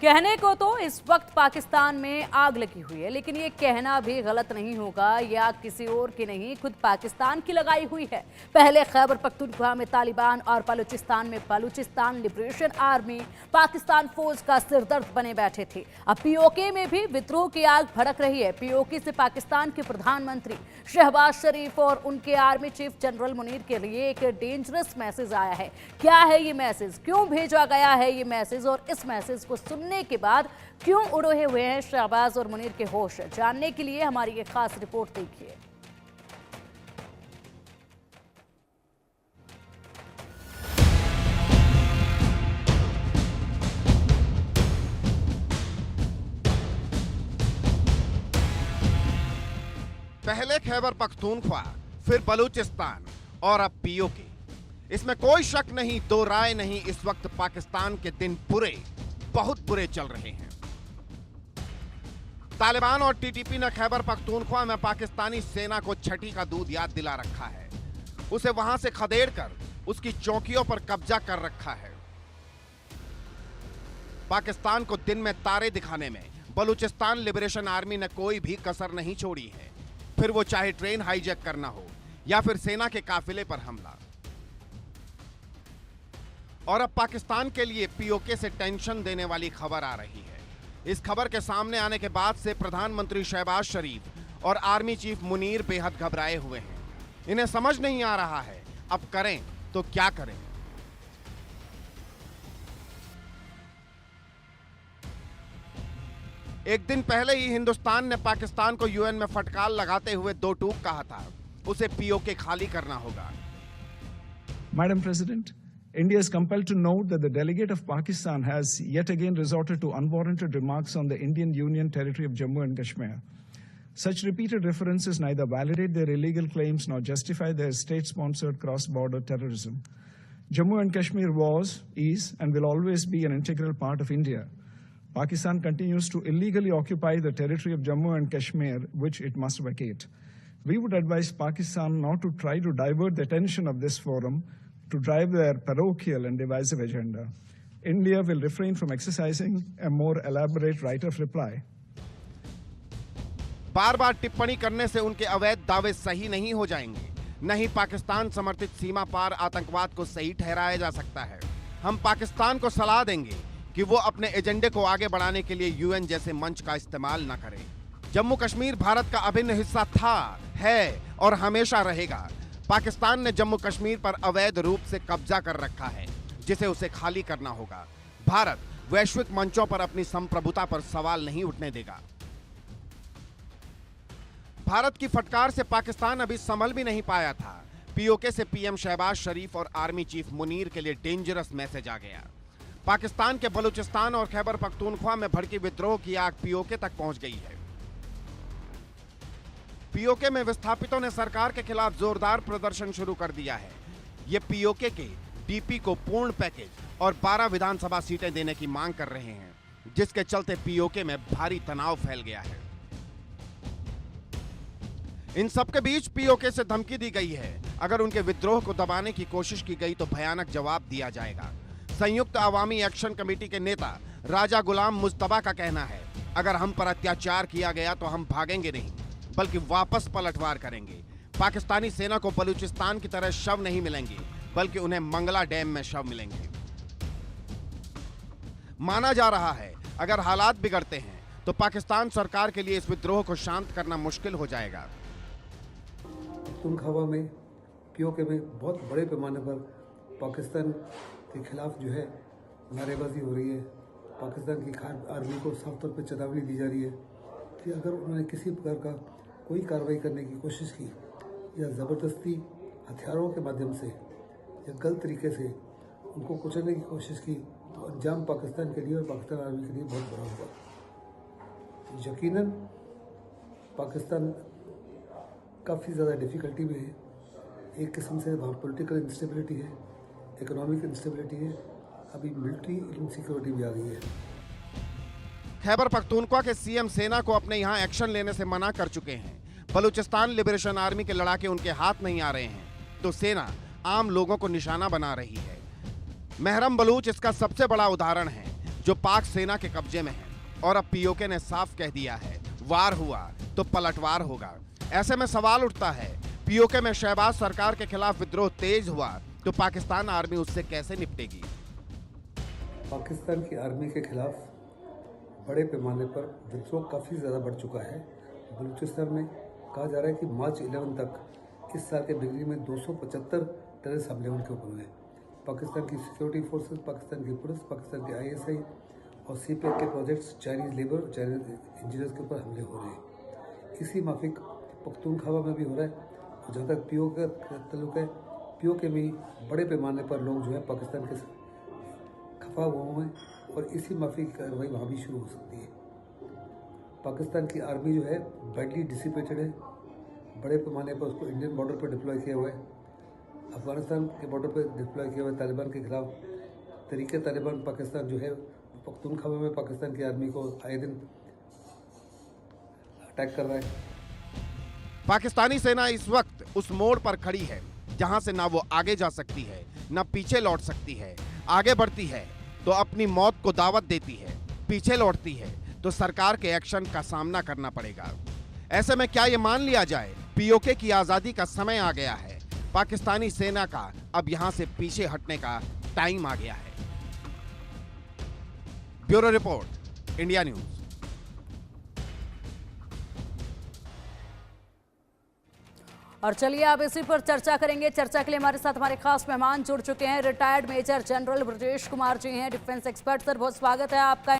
कहने को तो इस वक्त पाकिस्तान में आग लगी हुई है, लेकिन ये कहना भी गलत नहीं होगा। ये आग किसी और की नहीं, खुद पाकिस्तान की लगाई हुई है। पहले खैबर पख्तूनख्वा में तालिबान और बलूचिस्तान में बलूचिस्तान लिबरेशन आर्मी पाकिस्तान फौज का सिरदर्द बने बैठे थे। अब पीओके में भी विद्रोह की आग भड़क रही है। पीओके से पाकिस्तान के प्रधानमंत्री शहबाज शरीफ और उनके आर्मी चीफ जनरल मुनीर के लिए एक डेंजरस मैसेज आया है। क्या है ये मैसेज, क्यों भेजा गया है ये मैसेज, और इस मैसेज को सुनने के बाद क्यों उड़े हुए हैं शहबाज और मुनीर के होश, जानने के लिए हमारी ये खास रिपोर्ट देखिए। पहले खैबर पख्तूनख्वा, फिर बलूचिस्तान और अब पीओके। इसमें कोई शक नहीं, दो राय नहीं, इस वक्त पाकिस्तान के दिन बहुत बुरे चल रहे हैं। तालिबान और टीटीपी ने खैबर पख्तूनख्वा में पाकिस्तानी सेना को छठी का दूध याद दिला रखा है। उसे वहां से खदेड़कर उसकी चौकियों पर कब्जा कर रखा है। पाकिस्तान को दिन में तारे दिखाने में बलूचिस्तान लिबरेशन आर्मी ने कोई भी कसर नहीं छोड़ी है, फिर वो चाहे ट्रेन हाईजैक करना हो या फिर सेना के काफिले पर हमला। और अब पाकिस्तान के लिए पीओके से टेंशन देने वाली खबर आ रही है। इस खबर के सामने आने के बाद से प्रधानमंत्री शहबाज शरीफ और आर्मी चीफ मुनीर बेहद घबराए हुए हैं। इन्हें समझ नहीं आ रहा है अब करें तो क्या करें। एक दिन पहले ही हिंदुस्तान ने पाकिस्तान को यूएन में फटकार लगाते हुए दो टूक कहा था, उसे पीओके खाली करना होगा। Madam President, India is compelled to note that the delegate of Pakistan has yet again resorted to unwarranted remarks on the Indian Union territory of Jammu and Kashmir. Such repeated references neither validate their illegal claims nor justify their state-sponsored cross-border terrorism. Jammu and Kashmir was, is, and will always be an integral part of India. Pakistan continues to illegally occupy the territory of Jammu and Kashmir, which it must vacate. We would advise Pakistan not to try to divert the attention of this forum to drive their parochial and divisive agenda. India will refrain from exercising a more elaborate right of reply. बार बार टिप्पणी करने से उनके अवैध दावे सही नहीं हो जाएंगे। नहीं पाकिस्तान समर्थित सीमा पार आतंकवाद को सही ठहराया जा सकता है। हम पाकिस्तान को सलाह देंगे कि वो अपने एजेंडे को आगे बढ़ाने के लिए यूएन जैसे मंच का इस्तेमाल न करे। जम्मू कश्मीर भारत का अभिन्न हिस्सा था, है और हमेशा रहेगा। पाकिस्तान ने जम्मू कश्मीर पर अवैध रूप से कब्जा कर रखा है, जिसे उसे खाली करना होगा। भारत वैश्विक मंचों पर अपनी संप्रभुता पर सवाल नहीं उठने देगा। भारत की फटकार से पाकिस्तान अभी संभल भी नहीं पाया था। पीओके से पीएम शहबाज शरीफ और आर्मी चीफ मुनीर के लिए डेंजरस मैसेज आ गया। पाकिस्तान के बलूचिस्तान और खैबर पख्तूनख्वा में भड़की विद्रोह की आग पीओके तक पहुंच गई है। पीओके में विस्थापितों ने सरकार के खिलाफ जोरदार प्रदर्शन शुरू कर दिया है। ये पीओके के डीपी को पूर्ण पैकेज और 12 विधानसभा सीटें देने की मांग कर रहे हैं, जिसके चलते पीओके में भारी तनाव फैल गया है। इन सबके बीच पीओके से धमकी दी गई है, अगर उनके विद्रोह को दबाने की कोशिश की गई तो भयानक जवाब दिया जाएगा। संयुक्त अवामी एक्शन कमेटी के नेता राजा गुलाम मुस्तबा का कहना है, अगर हम पर अत्याचार किया गया तो हम भागेंगे नहीं, बल्कि वापस पलटवार करेंगे। पाकिस्तानी सेना को बलूचिस्तान की तरह शव नहीं मिलेंगे, बल्कि उन्हें मंगला डैम में शव मिलेंगे। माना जा रहा है अगर हालात बिगड़ते हैं तो पाकिस्तान सरकार के लिए इस विद्रोह को शांत करना मुश्किल हो जाएगा। पख्तूनख्वा में पीओके में बहुत बड़े पैमाने पर पाकिस्तान के खिलाफ जो है नारेबाजी हो रही है। पाकिस्तान की आर्मी को साफ तौर पर चेतावनी दी जा रही है कि अगर उन्होंने किसी प्रकार का कोई कार्रवाई करने की कोशिश की या ज़बरदस्ती हथियारों के माध्यम से या गलत तरीके से उनको कुचलने की कोशिश की तो अंजाम पाकिस्तान के लिए और पाकिस्तान आर्मी के लिए बहुत बड़ा होगा। यकीनन पाकिस्तान काफ़ी ज़्यादा डिफ़िकल्टी में है। एक किस्म से वहाँ पॉलिटिकल इंस्टेबिलिटी है, इकोनॉमिक इंस्टेबिलिटी है, अभी मिलिट्री इनसिक्योरिटी भी आ गई है। खैबर पख्तूनख्वा के सीएम सेना को अपने यहां एक्शन लेने से मना कर चुके हैं। बलूचिस्तान लिबरेशन आर्मी के लड़ाके उनके हाथ नहीं आ रहे हैं, तो सेना आम लोगों को निशाना बना रही है। महरम बलूच इसका सबसे बड़ा उदाहरण है, जो पाक सेना के कब्जे में है। और अब पीओके ने साफ कह दिया है, वार हुआ तो पलटवार होगा। ऐसे में सवाल उठता है, पीओके में शहबाज सरकार के खिलाफ विद्रोह तेज हुआ तो पाकिस्तान आर्मी उससे कैसे निपटेगी? पाकिस्तान की आर्मी के खिलाफ बड़े पैमाने पर विद्रोह काफ़ी ज़्यादा बढ़ चुका है। बलूचिस्तान में कहा जा रहा है कि मार्च 11 तक इस साल के बिगड़ी में 275 टेररिस्ट हमले उनके ऊपर हुए। पाकिस्तान की सिक्योरिटी फोर्सेस, पाकिस्तान की पुलिस, पाकिस्तान के ISI और CPF के प्रोजेक्ट्स, चाइनीज़ लेबर और चाइनीज़ इंजीनियर्स के ऊपर हमले हो रहे हैं। इसी माफिक पख्तूनख्वा में भी हो रहा है। और जहाँ तक पीओके का तल्लुक है, पीओके में बड़े पैमाने पर लोग जो है पाकिस्तान के खफा हुए हैं और इसी माफी की कार्रवाई वहाँ भी शुरू हो सकती है। पाकिस्तान की आर्मी जो है बैडली डिसिपेटेड है, बड़े पैमाने पर उसको इंडियन बॉर्डर पर डिप्लॉय किया हुआ है। अफगानिस्तान के बॉर्डर पर डिप्लॉय किया हुआ है तालिबान के खिलाफ। तरीके तालिबान पाकिस्तान जो है पख्तूनख्वा में पाकिस्तान की आर्मी को आए दिन अटैक कर रहा है। पाकिस्तानी सेना इस वक्त उस मोड़ पर खड़ी है जहां से ना वो आगे जा सकती है, ना पीछे लौट सकती है। आगे बढ़ती है तो अपनी मौत को दावत देती है, पीछे लौटती है तो सरकार के एक्शन का सामना करना पड़ेगा। ऐसे में क्या ये मान लिया जाए, पीओके की आजादी का समय आ गया है? पाकिस्तानी सेना का अब यहां से पीछे हटने का टाइम आ गया है। Bureau report, India news. और चलिए अब इसी पर चर्चा करेंगे। चर्चा के लिए हमारे साथ हमारे खास मेहमान जुड़ चुके हैं। Retired major general Brajesh Kumar ji हैं, डिफेंस एक्सपर्ट। सर, बहुत स्वागत है आपका